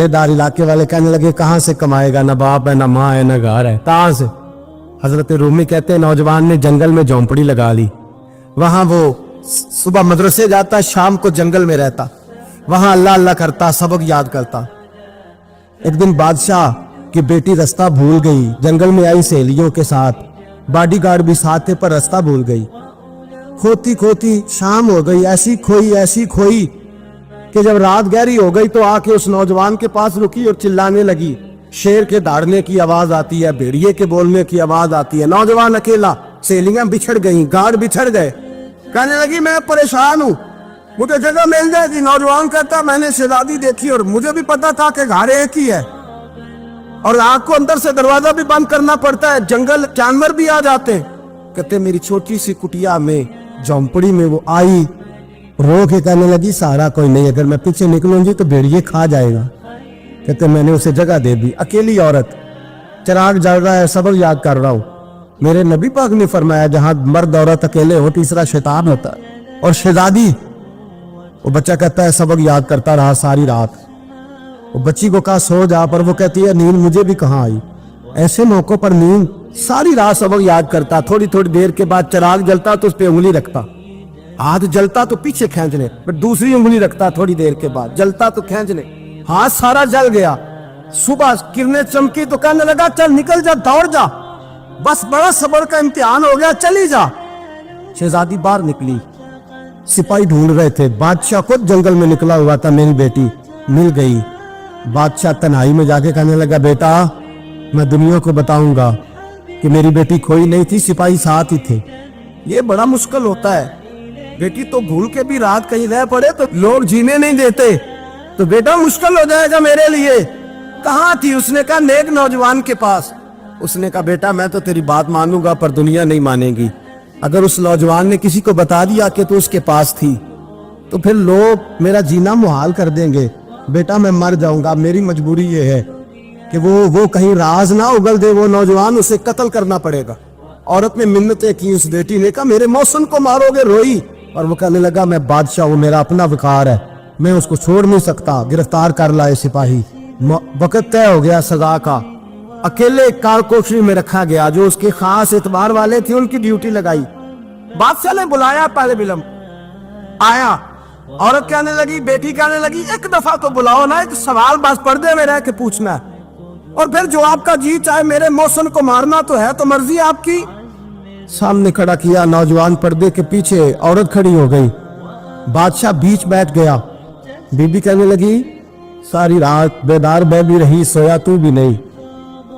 दार इलाके वाले कहने लगे कहाँ से कमाएगा, ना बाप है, ना माँ है, ना घर है, कहाँ से। हजरत रूमी कहते हैं नौजवान ने जंगल में झोंपड़ी लगा ली। वहां वो सुबह मदरसे जाता, शाम को जंगल में रहता, वहां अल्लाह अल्लाह करता, सबक याद करता। एक दिन बादशाह की बेटी रास्ता भूल गई, जंगल में आई सहेलियों के साथ, बॉडीगार्ड भी साथ थे, पर रास्ता भूल गई। खोती खोती शाम हो गई, ऐसी खोई कि जब रात गहरी हो गई तो आके उस नौजवान के पास रुकी और चिल्लाने लगी। शेर के दहाड़ने की आवाज आती है, भेड़िए के बोलने की आवाज आती है। नौजवान अकेला, सहेलियां बिछड़ गई, गार्ड बिछड़ गए। कहने लगी मैं परेशान हूं, मुझे जगह मिल जाएगी। नौजवान कहता मैंने शहजादी देखी और मुझे भी पता था कि घर एक ही है और आग को अंदर से दरवाजा भी बंद करना पड़ता है, जंगल जानवर भी आ जाते हैं। कहते मेरी छोटी सी कुटिया में, झोंपड़ी में वो आई, रो के कहने लगी सहारा कोई नहीं, अगर मैं पीछे निकलूंगी तो भेड़िए खा जाएगा। कहते मैंने उसे जगह दे दी। अकेली औरत, चिराग जल रहा है, सबक याद कर रहा हूं। मेरे नबी पाक ने फरमाया जहां मर्द औरत अकेले हो तीसरा शैतान होता है। और शहजादी, वो बच्चा कहता है सबक याद करता रहा सारी रात। वो बच्ची को कहा सो जा, पर वो कहती है नींद मुझे भी कहाँ आई। ऐसे मौकों पर नींद, सारी रात सबक याद करता। थोड़ी थोड़ी देर के बाद चिराग जलता तो उस पर उंगली रखता, हाथ जलता तो पीछे खींचने, फिर दूसरी उंगली रखता, थोड़ी देर के बाद जलता तो खींचने, हाथ सारा जल गया। सुबह किरणें चमकी तो कहने लगा चल निकल जा, दौड़ जा, बस बड़ा सब्र का इम्तिहान हो गया, चली जा। शहजादी बाहर निकली, सिपाही ढूंढ रहे थे। बादशाह खुद जंगल में निकला हुआ था, मेरी बेटी मिल गई। बादशाह तन्हाई में जाके कहने लगा बेटा मैं दुनिया को बताऊंगा कि मेरी बेटी खोई नहीं थी, सिपाही साथ ही थे। ये बड़ा मुश्किल होता है, बेटी तो भूल के भी रात कहीं रह पड़े तो लोग जीने नहीं देते, तो बेटा मुश्किल हो जाएगा मेरे लिए। कहाँ थी? उसने कहा नेक नौजवान के पास। उसने कहा बेटा मैं तो तेरी बात मानूंगा पर दुनिया नहीं मानेगी। अगर उस नौजवान ने किसी को बता दिया कि तू उसके पास थी तो फिर लोग मेरा जीना मुहाल कर देंगे। बेटा मैं मर जाऊंगा, मेरी मजबूरी ये है कि वो कहीं राज ना उगल दे वो नौजवान, उसे कत्ल करना पड़ेगा। औरत ने मिन्नतें की, उस बेटी ने कहा मेरे मौसम को मारोगे, रोई। और वो कहने लगा मैं बादशाह हूं, मेरा अपना विकार है, मैं उसको छोड़ नहीं सकता। गिरफ्तार कर लाए सिपाही। वक्त तय हो गया सजा का। अकेले कार कोठरी में रखा गया, जो उसके खास एतबार वाले थे उनकी ड्यूटी लगाई। बादशाह ने बुलाया, पहले बिलम आया। औरत कहने लगी, बेटी कहने लगी एक दफा तो बुलाओ ना, एक सवाल बस पर्दे में रह के पूछना है और फिर जो आपका जी चाहे। मेरे मौसम को मारना तो है, तो मर्जी आपकी। सामने खड़ा किया नौजवान, पर्दे के पीछे औरत खड़ी हो गई। बादशाह बीच बैठ गया। बीबी कहने लगी सारी रात बेदार मैं भी रही, सोया तू भी नहीं।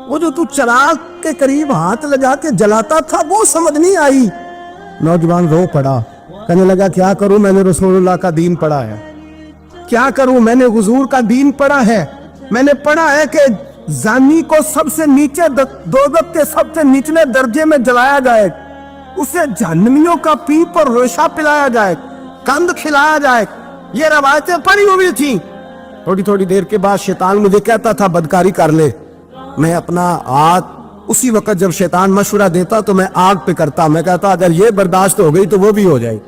वो जो तू चिराग के करीब हाथ लगा के जलाता था वो समझ नहीं आई। नौजवान रो पड़ा, कहने लगा क्या करूं, मैंने रसूलुल्लाह का दीन पढ़ा है, क्या करूं, मैंने हुजूर का दीन पढ़ा है। मैंने पढ़ा है कि जानी को सबसे नीचे दोज़ख के सबसे निचले दर्जे में जलाया जाए, उसे जहन्नमियों का पीप और रेशा पिलाया जाए, कंद खिलाया जाए। ये रवायतें पढ़ी हुई थी। थोड़ी थोड़ी देर के बाद शैतान मुझे कहता था बदकारी कर ले। मैं अपना हाथ उसी वक्त जब शैतान मशवरा देता तो मैं आग पे करता। मैं कहता अगर ये बर्दाश्त हो गई तो वो भी हो जाए।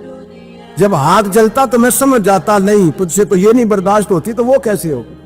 जब हाथ जलता तो मैं समझ जाता नहीं तुझसे तो ये नहीं बर्दाश्त होती तो वो कैसे होगी।